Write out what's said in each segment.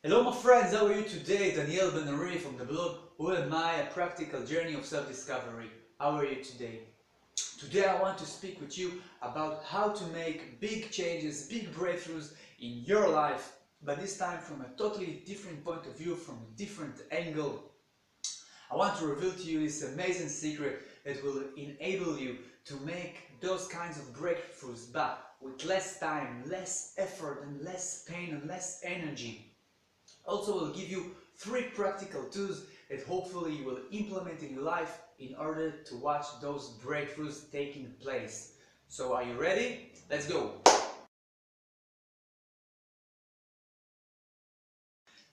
Hello my friends, how are you today? Daniel Ben-ari from the blog Who Am I? A Practical Journey of Self-Discovery. How are you today? Today I want to speak with you about how to make big changes, big breakthroughs in your life, but this time from a totally different point of view, from a different angle. I want to reveal to you this amazing secret that will enable you to make those kinds of breakthroughs, but with less time, less effort and less pain and less energy. Also, will give you 3 practical tools that hopefully you will implement in your life in order to watch those breakthroughs taking place. So are you ready? Let's go!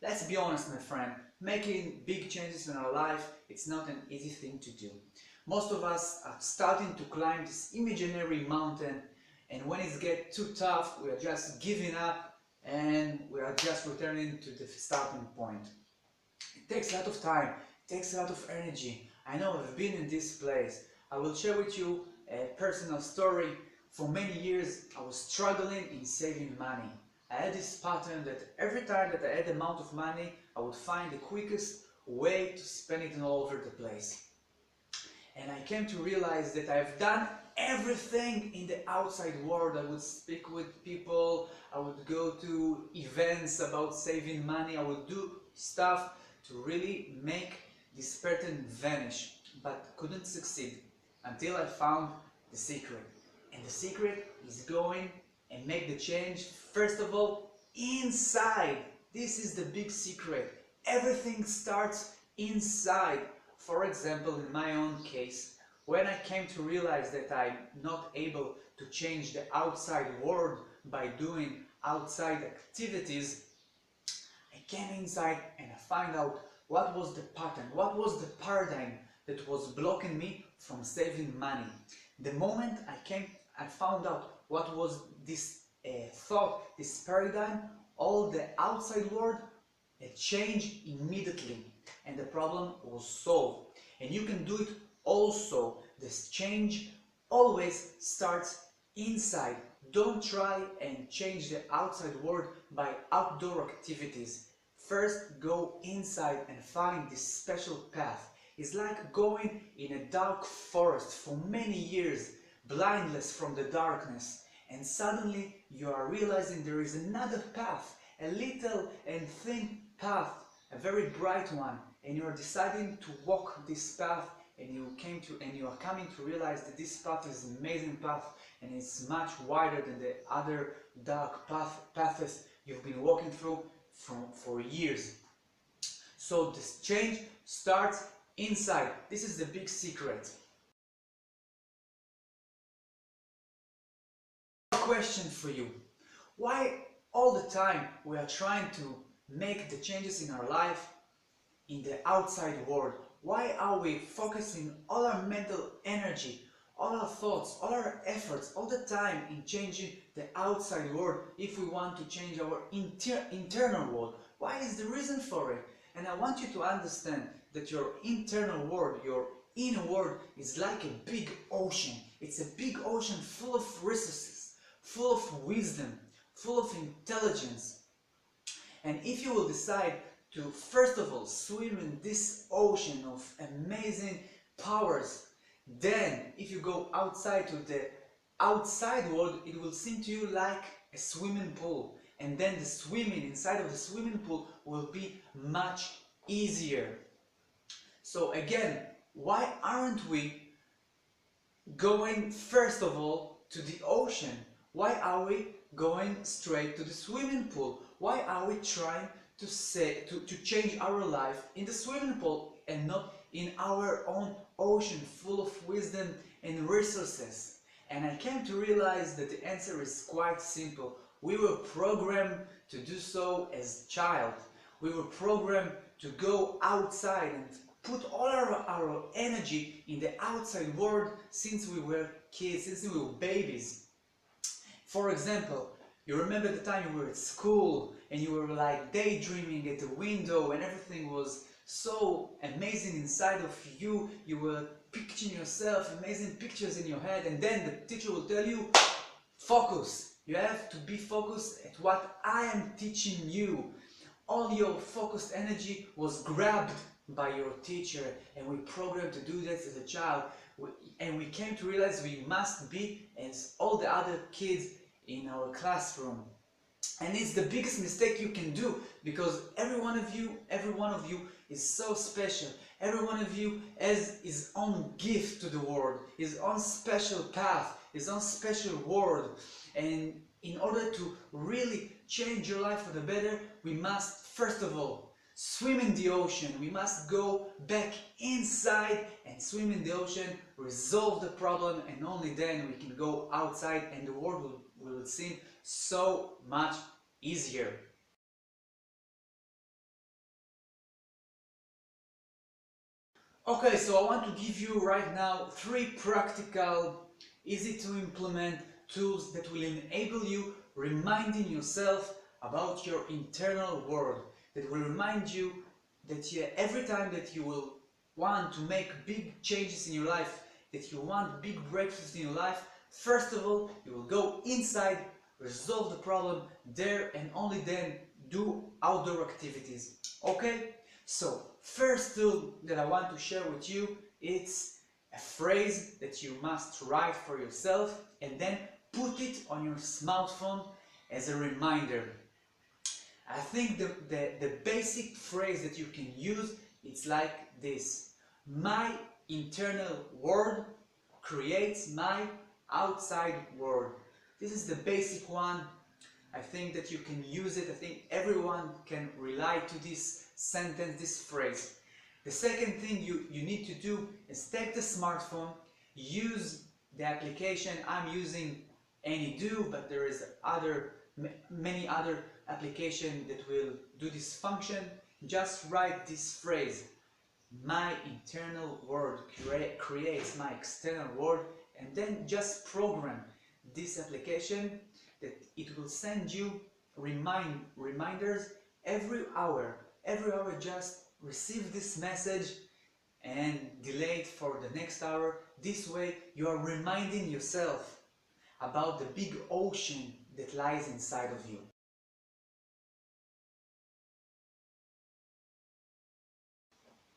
Let's be honest, my friend, making big changes in our life, it's not an easy thing to do. Most of us are starting to climb this imaginary mountain, and when it gets too tough, we are just giving up and we are just returning to the starting point. It takes a lot of time, it takes a lot of energy. I know I've been in this place. I will share with you a personal story. For many years I was struggling in saving money. I had this pattern that every time that I had an amount of money, I would find the quickest way to spend it all over the place. And I came to realize that I've done everything in the outside world. I would speak with people, I would go to events about saving money, I would do stuff to really make this pattern vanish, but couldn't succeed until I found the secret. And the secret is going and make the change first of all inside. This is the big secret. Everything starts inside. For example, in my own case, when I came to realize that I'm not able to change the outside world by doing outside activities, I came inside and I found out what was the pattern, what was the paradigm that was blocking me from saving money. The moment I found out what was this thought, this paradigm, all the outside world changed immediately and the problem was solved. And you can do it also. This change always starts inside. Don't try and change the outside world by outdoor activities. First go inside and find this special path. It's like going in a dark forest for many years, blindless from the darkness, and suddenly you are realizing there is another path, a little and thin path, a very bright one, and you are deciding to walk this path, and you are coming to realize that this path is an amazing path and it's much wider than the other dark paths you've been walking through for years. So this change starts inside. This is the big secret. Question for you. Why all the time we are trying to make the changes in our life in the outside world? Why are we focusing all our mental energy, all our thoughts, all our efforts, all the time in changing the outside world if we want to change our internal world? Why is the reason for it? And I want you to understand that your internal world, your inner world, is like a big ocean. It's a big ocean full of resources, full of wisdom, full of intelligence. And if you will decide to first of all swim in this ocean of amazing powers, then if you go outside to the outside world, it will seem to you like a swimming pool, and then the swimming inside of the swimming pool will be much easier. So again, why aren't we going first of all to the ocean? Why are we going straight to the swimming pool? Why are we trying to change our life in the swimming pool and not in our own ocean full of wisdom and resources? And I came to realize that the answer is quite simple. We were programmed to do so as child. We were programmed to go outside and put all our energy in the outside world since we were kids, since we were babies. For example, you remember the time you were at school and you were like daydreaming at the window and everything was so amazing inside of you. You were picturing yourself, amazing pictures in your head, and then the teacher will tell you, focus. You have to be focused at what I am teaching you. all your focused energy was grabbed by your teacher, and we programmed to do this as a child, and we came to realize we must be as all the other kids in our classroom. And it's the biggest mistake you can do, because every one of you is so special. Every one of you has his own gift to the world, his own special path, his own special world. And in order to really change your life for the better, we must first of all swim in the ocean. We must go back inside and swim in the ocean, resolve the problem, and only then we can go outside and the world will seem so much easier. Okay, so I want to give you right now 3 practical, easy to implement tools that will enable you reminding yourself about your internal world, that will remind you that every time that you will want to make big changes in your life, that you want big breakthroughs in your life, first of all, you will go inside, resolve the problem there, and only then do outdoor activities. Okay? So, first tool that I want to share with you, it's a phrase that you must write for yourself and then put it on your smartphone as a reminder. I think the basic phrase that you can use, it's like this: my internal world creates my outside world. This is the basic one. I think that you can use it. I think everyone can relate to this sentence, this phrase. The second thing you need to do is take the smartphone, use the application. I'm using AnyDo, but there is many other applications that will do this function. Just write this phrase: my internal world creates my external world, and then just program this application that it will send you reminders every hour. Every hour, just receive this message and delay it for the next hour. This way you are reminding yourself about the big ocean that lies inside of you.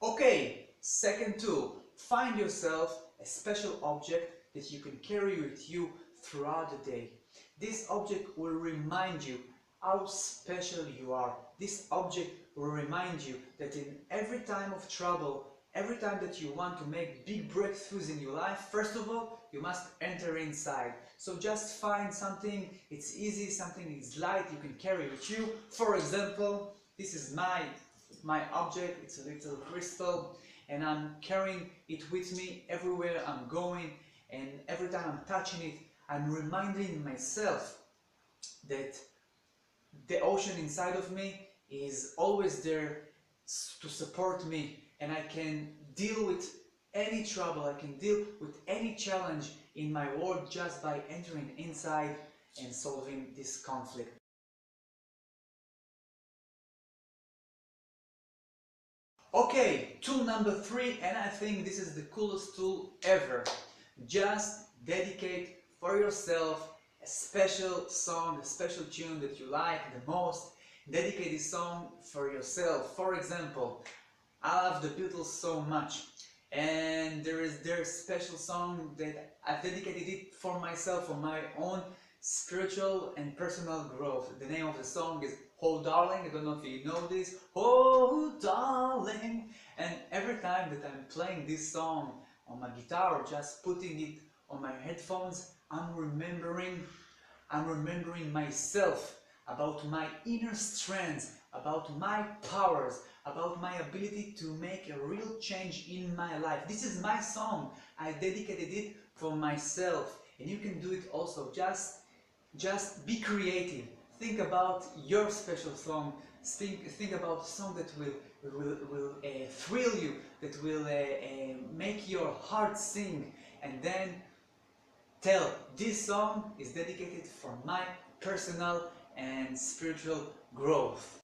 Okay, second tool, find yourself a special object that you can carry with you throughout the day. This object will remind you how special you are. This object will remind you that in every time of trouble, every time that you want to make big breakthroughs in your life, first of all, you must enter inside. So just find something, it's easy, something is light, you can carry with you. For example, this is my object, it's a little crystal, and I'm carrying it with me everywhere I'm going, and every time I'm touching it, I'm reminding myself that the ocean inside of me is always there to support me, and I can deal with any trouble, I can deal with any challenge in my world just by entering inside and solving this conflict. Okay, tool number 3, and I think this is the coolest tool ever. Just dedicate for yourself a special song, a special tune that you like the most. Dedicate this song for yourself. For example, I love the Beatles so much, and there is their special song that I've dedicated it for myself, for my own spiritual and personal growth. The name of the song is Oh Darling. I don't know if you know this. Oh Darling. And every time that I'm playing this song on my guitar, or just putting it on my headphones, I'm remembering myself, about my inner strength, about my powers, about my ability to make a real change in my life. This is my song. I dedicated it for myself, and you can do it also. Just be creative. Think about your special song. Think about a song that will thrill you, that will make your heart sing, and then tell this song is dedicated for my personal and spiritual growth.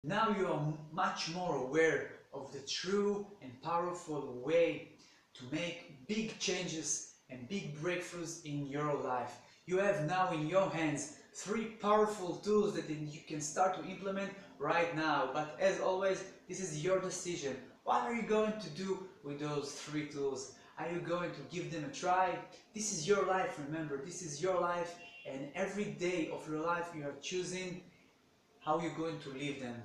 Now you are much more aware of the true and powerful way to make big changes and big breakthroughs in your life. You have now in your hands 3 powerful tools that you can start to implement right now. But as always, this is your decision. What are you going to do with those 3 tools? Are you going to give them a try? This is your life, remember, this is your life, and every day of your life you are choosing how you're going to live them.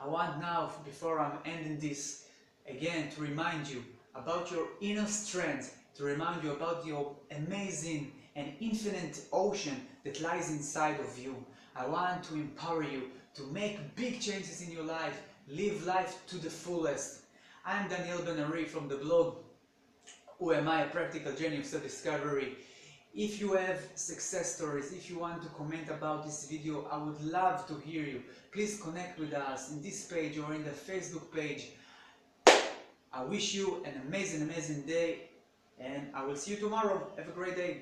I want now, before I'm ending this, again to remind you about your inner strength, to remind you about your amazing and infinite ocean that lies inside of you. I want to empower you to make big changes in your life, live life to the fullest. I'm Ben-ari from the blog Who Am I? A Practical Journey of Self-Discovery. If you have success stories, if you want to comment about this video, I would love to hear you. Please connect with us in this page or in the Facebook page. I wish you an amazing day, and I will see you tomorrow. Have a great day.